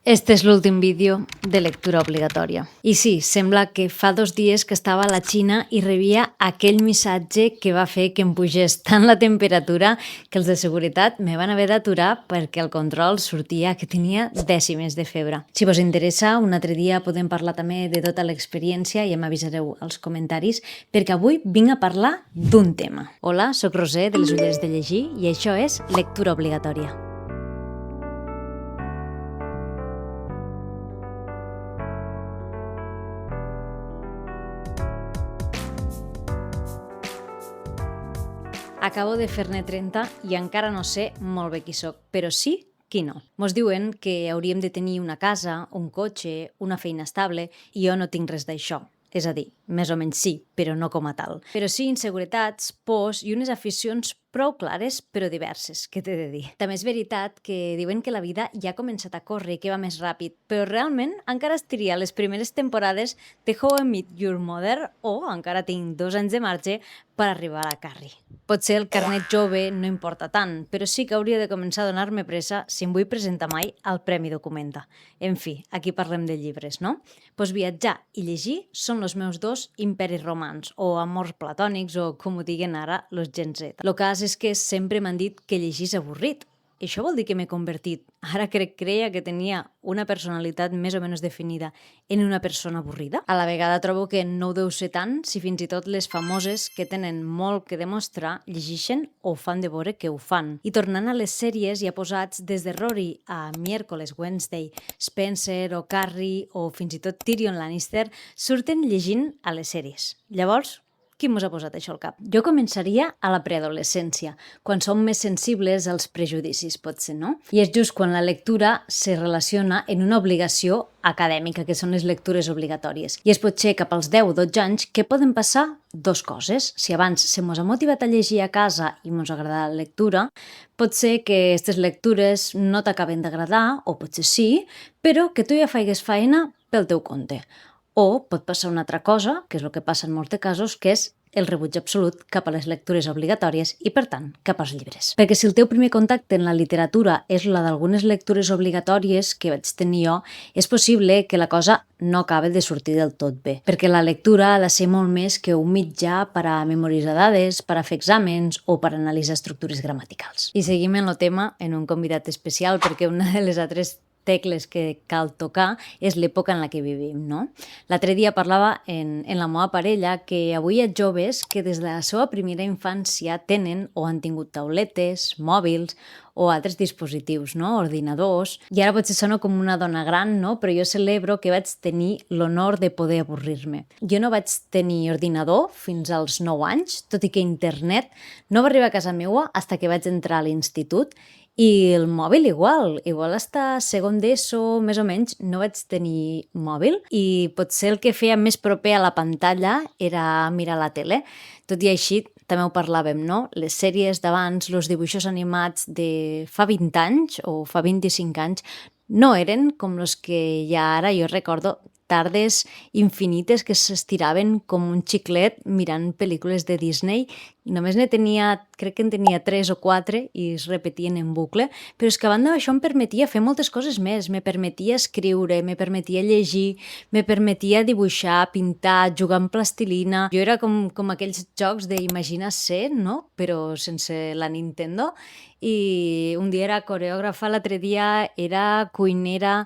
Este és l'últim vídeo de lectura obligatòria. I sí, sembla que fa 2 dies que estava a la Xina i rebia aquell missatge que va fer que em pugés tant la temperatura que els de seguretat me van haver d'aturar perquè el control sortia que tenia dècimes de febre. Si vos interessa, un altre dia podem parlar també de tota l'experiència i ja m'avisareu als comentaris, perquè avui vinc a parlar d'un tema. Hola, sóc Roser de les Ulleres de Llegir i això és lectura obligatòria. Acabo de fer-ne 30 i encara no sé molt bé qui sóc, però sí qui no. Mos diuen que hauríem de tenir una casa, un cotxe, una feina estable, i jo no tinc res d'això. És a dir, més o menys sí, però no com a tal. Però sí inseguretats, pors i unes aficions prou clares però diverses, què t'he de dir. També és veritat que diuen que la vida ja ha començat a córrer i que va més ràpid, però realment encara estiria les primeres temporades de How I Met Your Mother o encara tinc 2 anys de marge per arribar a Carrie. Potser el carnet jove no importa tant, però sí que hauria de començar a donar-me pressa si em vull presentar mai al Premi Documenta. En fi, aquí parlem de llibres, no? Doncs viatjar i llegir són els meus 2 imperis romans, o amors platònics, o com ho diguen ara, los Gen Z. El cas és que sempre m'han dit que llegir és avorrit. Això vol dir que m'he convertit, ara creia que tenia una personalitat més o menys definida, en una persona avorrida? A la vegada trobo que no ho deu ser tant si fins i tot les famoses que tenen molt que demostrar llegeixen o fan de veure que ho fan. I tornant a les sèries ja posats des de Rory a Miércoles, Wednesday, Spencer o Carrie o fins i tot Tyrion Lannister surten llegint a les sèries. Llavors, qui mos ha posat això al cap? Jo començaria a la preadolescència, quan som més sensibles als prejudicis, potser, no? I és just quan la lectura se relaciona en una obligació acadèmica, que són les lectures obligatòries. I és potser cap als 10 o 12 anys que poden passar 2 coses. Si abans se mos ha motivat a llegir a casa i mos agrada la lectura, pot ser que aquestes lectures no t'acaben d'agradar, o potser sí, però que tu ja faigues feina pel teu compte. O pot passar una altra cosa, que és el que passa en molts de casos, que és el rebuig absolut cap a les lectures obligatòries i, per tant, cap als llibres. Perquè si el teu primer contacte en la literatura és la d'algunes lectures obligatòries que vaig tenir jo, és possible que la cosa no acabi de sortir del tot bé. Perquè la lectura ha de ser molt més que un mitjà per a memoritzar dades, per a fer exàmens o per a analitzar estructures gramaticals. I seguim en el tema en un convidat especial, perquè una de les altres tecles que cal tocar és l'època en la que vivim, no? L'altre dia parlava en la meva parella que avui hi ha joves que des de la seva primera infància tenen o han tingut tauletes, mòbils o altres dispositius, no? Ordinadors. I ara potser sono com una dona gran, no? Però jo celebro que vaig tenir l'honor de poder avorrir-me. Jo no vaig tenir ordinador fins als 9 anys, tot i que internet no va arribar a casa meua fins que vaig entrar a l'institut. I el mòbil igual hasta segon d'ESO, més o menys, no vaig tenir mòbil i potser el que feia més proper a la pantalla era mirar la tele. Tot i així, també ho parlàvem, no? Les sèries d'abans, els dibuixos animats de fa 20 anys o fa 25 anys, no eren com els que hi ha ara. Jo recordo tardes infinites que s'estiraven com un xiclet mirant pel·lícules de Disney. Només crec que en tenia 3 o 4 i es repetien en bucle, però és que a banda d'això em permetia fer moltes coses més. Me permetia escriure, me permetia llegir, me permetia dibuixar, pintar, jugar amb plastilina. Jo era com aquells jocs d'Imagina ser, no? Però sense la Nintendo. I un dia era coreògrafa, l'altre dia era cuinera.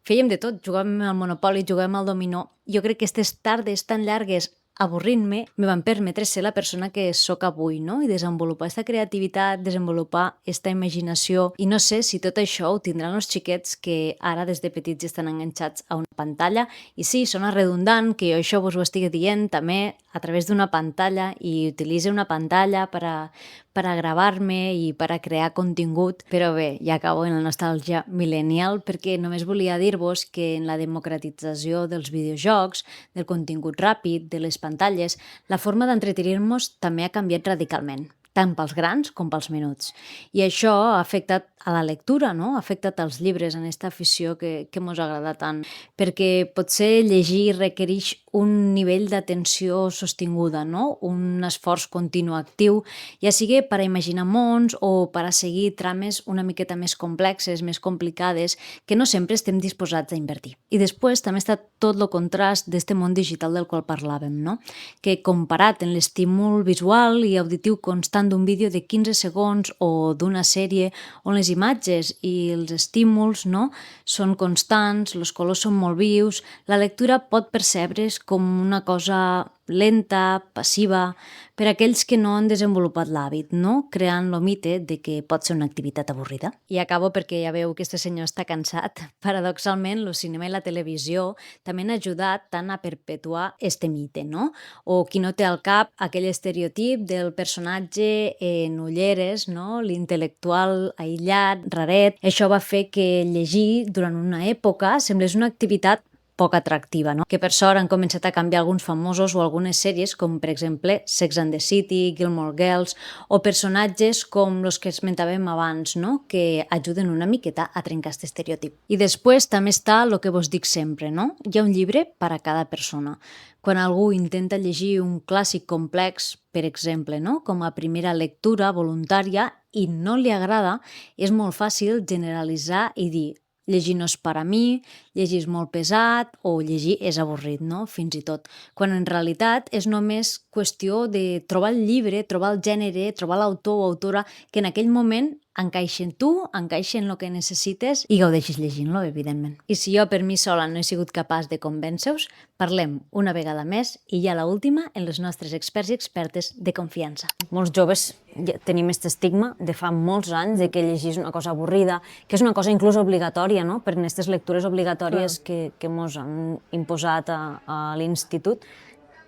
Fèiem de tot, jugàvem al Monopoly, jugàvem al dominó. Jo crec que aquestes tardes tan llargues avorrint-me me van permetre ser la persona que sóc avui, no? I desenvolupar aquesta creativitat, desenvolupar aquesta imaginació. I no sé si tot això ho tindran els xiquets que ara des de petits estan enganxats a una pantalla. I sí, sona redundant que jo això vos ho estigui dient també a través d'una pantalla i utilitze una pantalla per a gravar-me i per a crear contingut. Però bé, ja acabo en la nostàlgia millennial perquè només volia dir-vos que en la democratització dels videojocs, del contingut ràpid, de les pantalles, la forma d'entretenir-nos també ha canviat radicalment, tant pels grans com pels menuts. I això ha afectat a la lectura, no? Ha afectat als llibres en aquesta afició que mos agrada tant? Perquè potser llegir requereix un nivell d'atenció sostinguda, no? Un esforç continu actiu, ja sigui per a imaginar mons o per a seguir trames una miqueta més complexes, més complicades, que no sempre estem disposats a invertir. I després també està tot el contrast d'este món digital del qual parlàvem, no? Que comparat amb l'estímul visual i auditiu constant d'un vídeo de 15 segons o d'una sèrie on les imatges i els estímuls, no, són constants, els colors són molt vius, la lectura pot percebre's com una cosa lenta, passiva, per a aquells que no han desenvolupat l'hàbit, no? Creant el mite de que pot ser una activitat avorrida. I acabo perquè ja veu que este senyor està cansat. Paradoxalment, el cinema i la televisió també han ajudat tant a perpetuar este mite, no? O qui no té al cap aquell estereotip del personatge en ulleres, no? L'intel·lectual aïllat, raret. Això va fer que llegir durant una època semblés una activitat poc atractiva, no? Que per sort han començat a canviar alguns famosos o algunes sèries, com per exemple Sex and the City, Gilmore Girls, o personatges com els que esmentàvem abans, no? Que ajuden una miqueta a trencar aquest estereotip. I després també està el que vos dic sempre, no? Hi ha un llibre per a cada persona. Quan algú intenta llegir un clàssic complex, per exemple, no? Com a primera lectura voluntària i no li agrada, és molt fàcil generalitzar i dir llegir no és per a mi, llegir és molt pesat o llegir és avorrit, no? Fins i tot. Quan en realitat és només qüestió de trobar el llibre, trobar el gènere, trobar l'autor o autora que en aquell moment encaixa en tu, encaixa en el que necessites i gaudeixis llegint-lo, evidentment. I si jo per mi sola no he sigut capaç de convèncer-vos, parlem una vegada més i ja l'última en els nostres experts i expertes de confiança. Molts joves ja tenim aquest estigma de fa molts anys de que llegir és una cosa avorrida, que és una cosa inclús obligatòria, no? Per aquestes lectures obligatòries que mos han imposat a l'institut.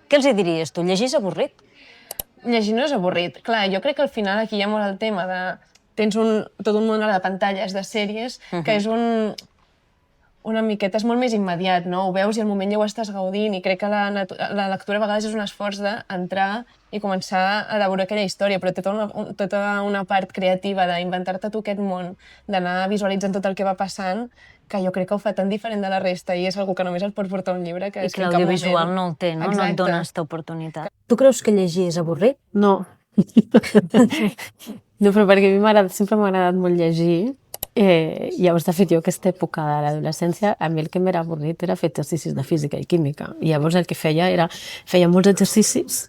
Què els diries tu? Llegir és avorrit? Llegir no és avorrit. Clar, jo crec que al final aquí hi ha molt el tema de... Tens tot un munt de pantalles, de sèries, que és una miqueta, és molt més immediat, no? Ho veus i al moment ja ho estàs gaudint i crec que la lectura a vegades és un esforç d'entrar i començar a devorar aquella història, però té tota una part creativa d'inventar-te tu aquest món, d'anar visualitzant tot el que va passant, que jo crec que ho fa tan diferent de la resta i és una que només el pot portar un llibre. I que l'audiovisual no el té, no? No et dona aquesta oportunitat. Tu creus que llegir és avorrit? No. No, però perquè a mi sempre m'ha agradat molt llegir. Llavors, de fet, jo aquesta època de l'adolescència, a mi el que m'era avorrit era fer exercicis de física i química. I llavors el que feia molts exercicis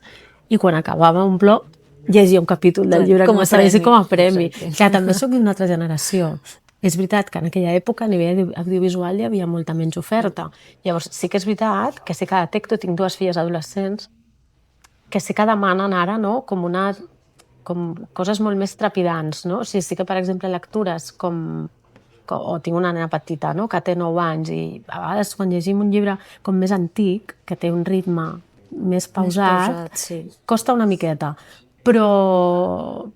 i quan acabava un bloc llegia un capítol del llibre com a premi. Clar, també soc d'una altra generació. És veritat que en aquella època a nivell audiovisual hi havia molta menys oferta. Llavors, sí que és veritat que sí que detecto, tinc dues filles adolescents, que sí que demanen ara, no?, com coses molt més trepidants, no? O sigui, sí que, per exemple, lectures o tinc una nena petita, no?, que té 9 anys i a vegades quan llegim un llibre com més antic, que té un ritme més pausat, sí. Costa una miqueta, però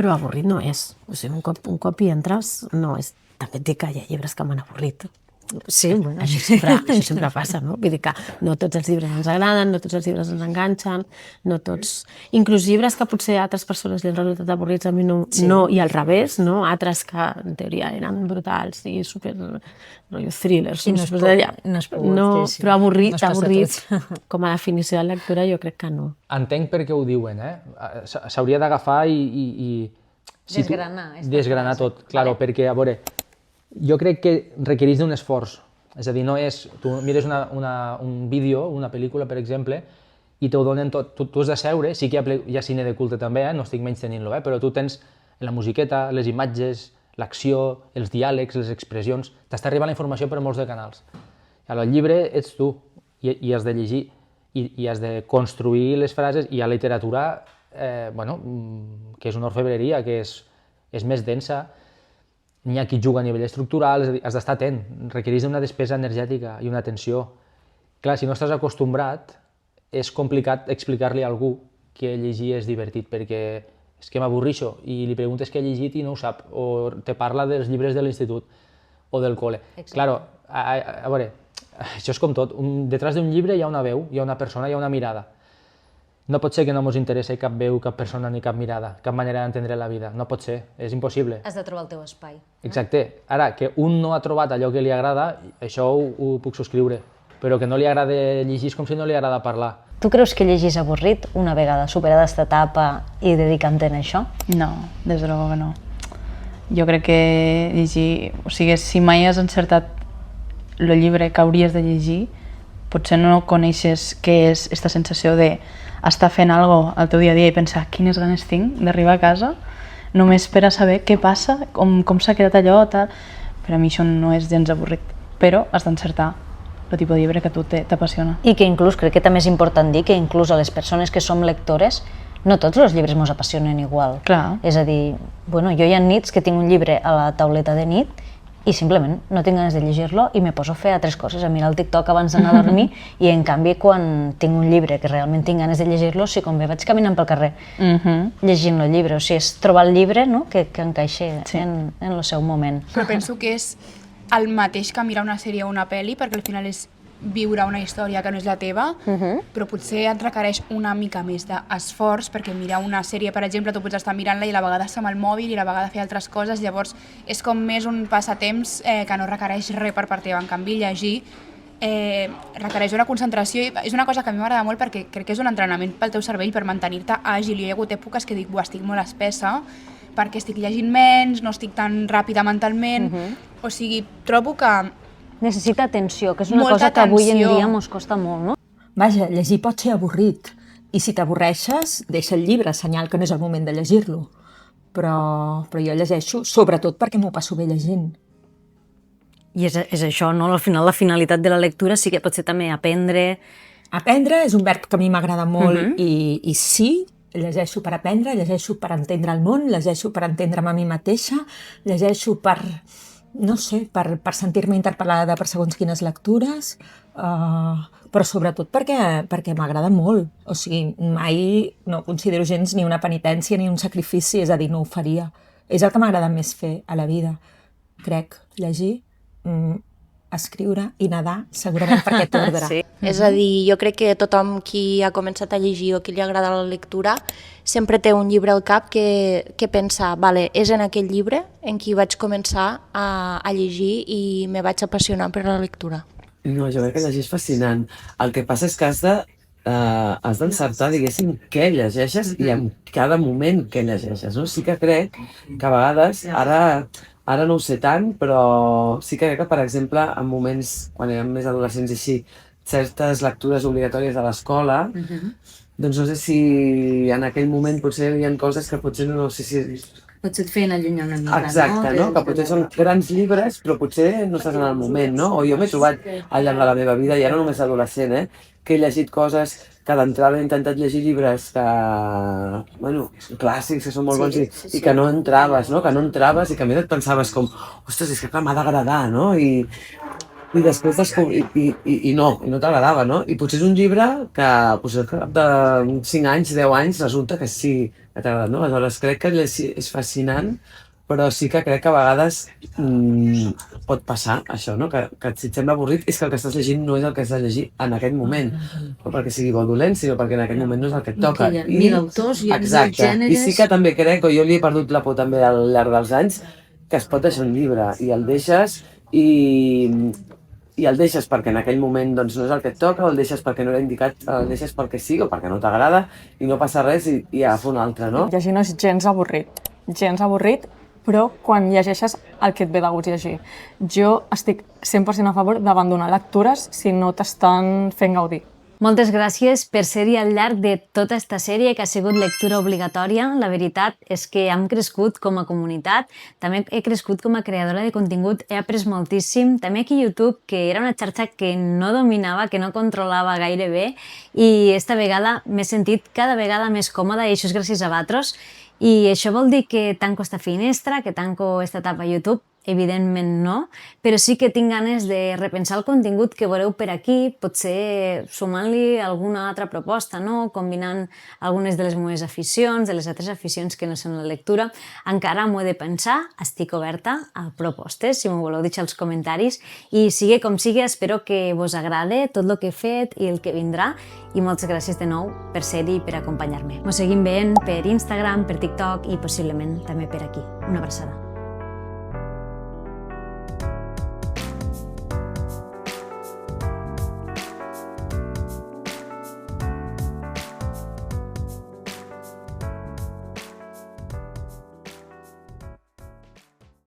avorrit no és. O sigui, un cop hi entres, no és. També et dic que hi ha llibres que m'han avorrit. Sí, bueno. Això sempre passa, no? Vull dir que no tots els llibres ens agraden, no tots els llibres ens enganxen, no tots... Inclús llibres que potser a altres persones li han resultat avorrits, a mi no, i al revés, no? Altres que en teoria eren brutals i super thrillers. I però avorrit, com a definició de lectura jo crec que no. Entenc per què ho diuen, s'hauria d'agafar i desgranar tot, claro, perquè, a veure, jo crec que requereix d'un esforç, és a dir, no és... Tu mires un vídeo, una pel·lícula, per exemple, i t'ho donen tot. Tu has de seure, sí que hi ha cine de culte també, no estic menys tenint-lo, però tu tens la musiqueta, les imatges, l'acció, els diàlegs, les expressions, t'està arribant la informació per molts de canals. El llibre ets tu, i has de llegir, i has de construir les frases, i a la literatura, que és una orfebreria, que és més densa, n'hi ha qui juga a nivell estructural, és a dir, has d'estar atent, requereix una despesa energètica i una atenció. Clar, si no estàs acostumbrat, és complicat explicar-li a algú que llegir és divertit, perquè és que m'avorrixo i li preguntes què ha llegit i no ho sap, o te parla dels llibres de l'institut o del col·le. Clar, a veure, això és com tot, detrás d'un llibre hi ha una veu, hi ha una persona, hi ha una mirada. No pot ser que no ens interessi cap veu, cap persona ni cap mirada, cap manera d'entendre la vida. No pot ser, és impossible. Has de trobar el teu espai. Exacte. Ara, que un no ha trobat allò que li agrada, això ho puc subscriure, però que no li agrada llegir és com si no li agrada parlar. Tu creus que llegir és avorrit una vegada superada aquesta etapa i dedicant-te a això? No, des de luego que no. Jo crec que llegir... O sigui, si mai has encertat el llibre que hauries de llegir, potser no coneixes què és aquesta sensació de estar fent alguna cosa al teu dia a dia i pensar quines ganes tinc d'arribar a casa només per a saber què passa, com s'ha quedat allò, tal. Per a mi això no és gens avorrit, però has d'encertar el tipus de llibre que a tu t'apassiona. I que inclús, crec que també és important dir que inclús a les persones que som lectores no tots els llibres ens apassionen igual. Clar. És a dir, bueno, jo hi ha nits que tinc un llibre a la tauleta de nit i simplement no tinc ganes de llegir-lo i me poso a fer altres coses, a mirar el TikTok abans d'anar a dormir i en canvi quan tinc un llibre que realment tinc ganes de llegir-lo, sí, com bé vaig caminant pel carrer llegint el llibre, o sigui, és trobar el llibre que encaixi en el seu moment. Però penso que és el mateix que mirar una sèrie o una pel·li, perquè al final és viure una història que no és la teva, però potser et requereix una mica més d'esforç, perquè mirar una sèrie, per exemple, tu pots estar mirant-la i a la vegada estar amb el mòbil i a la vegada fer altres coses, llavors és com més un passatemps que no requereix res per part teva. En canvi, llegir requereix una concentració i és una cosa que a mi m'agrada molt perquè crec que és un entrenament pel teu cervell per mantenir-te àgil. Hi ha hagut èpoques que dic, estic molt espessa perquè estic llegint menys, no estic tan ràpida mentalment, o sigui, trobo que necessita atenció, que és una cosa que avui en dia ens costa molt, no? Vaja, llegir pot ser avorrit. I si t'avorreixes, deixa el llibre, senyal que no és el moment de llegir-lo. Però jo llegeixo, sobretot perquè m'ho passo bé llegint. I és això, no? Al final, la finalitat de la lectura sí que pot ser també aprendre. Aprendre és un verb que a mi m'agrada molt i sí, llegeixo per aprendre, llegeixo per entendre el món, llegeixo per entendre'm a mi mateixa, llegeixo per... no sé, per sentir-me interpel·lada per segons quines lectures, però sobretot perquè m'agrada molt. O sigui, mai no considero gens ni una penitència ni un sacrifici, és a dir, no ho faria. És el que m'agrada més fer a la vida, crec, llegir, escriure i nedar, segurament per aquest ordre. Sí. És a dir, jo crec que tothom qui ha començat a llegir o qui li agrada la lectura sempre té un llibre al cap que pensa, vale, és en aquell llibre en què vaig començar a llegir i me vaig apassionar per la lectura. No, jo crec que llegir és fascinant. El que passa és que has d'encertar, diguéssim, què llegeixes i en cada moment què llegeixes, no? Sí que crec que a vegades, ara no ho sé tant, però sí que crec que, per exemple, en moments, quan érem més adolescents i així, certes lectures obligatòries a l'escola, doncs no sé si en aquell moment potser hi ha coses que potser no sé si... Potser et feien allunyar una mica, exacte, no? Que potser són grans llibres, però potser no estàs en el moment, no? O jo m'he trobat al llarg de la meva vida, ja no només adolescent, que he llegit coses que d'entrada he intentat llegir llibres que, bueno, clàssics, que són molt bons i que no entraves, no? Que no entraves i que a més et pensaves com, ostres, és que clar, m'ha d'agradar, no? I després no t'agradava, no? I potser és un llibre que potser al cap de 5 anys, 10 anys, resulta que sí que t'ha agradat, no? Aleshores crec que és fascinant, però sí que crec que a vegades pot passar això, no? Que si et sembla avorrit és que el que estàs llegint no és el que has de llegir en aquest moment, no perquè sigui bo o dolent, sinó perquè en aquest moment no és el que et toca. Ni d'autors, ni de gèneres... I sí que també crec, o jo li he perdut la por també al llarg dels anys, que es pot deixar un llibre i el deixes i el deixes perquè en aquell moment doncs, no és el que et toca, o el deixes perquè no era indicat, el deixes perquè sí o perquè no t'agrada i no passa res i agafa un altre, no? Llegir no és gens avorrit, però quan llegeixes el que et ve de gust llegir. Jo estic 100% a favor d'abandonar lectures si no t'estan fent gaudir. Moltes gràcies per ser-hi al llarg de tota aquesta sèrie que ha sigut lectura obligatòria. La veritat és que hem crescut com a comunitat, també he crescut com a creadora de contingut, he après moltíssim, també aquí a YouTube, que era una xarxa que no dominava, que no controlava gaire bé, i esta vegada m'he sentit cada vegada més còmoda i això és gràcies a vosaltres. I això vol dir que tanco esta finestra, que tanco esta etapa a YouTube, evidentment no, però sí que tinc ganes de repensar el contingut que veureu per aquí, potser sumant-li alguna altra proposta, no? Combinant algunes de les meves aficions, de les altres aficions que no són la lectura. Encara m'ho he de pensar, estic oberta a propostes, si m'ho voleu deixar als comentaris, i sigui com sigui, espero que vos agrade tot el que he fet i el que vindrà, i moltes gràcies de nou per ser-hi i per acompanyar-me. Mos seguim veient per Instagram, per TikTok i possiblement també per aquí. Una abraçada.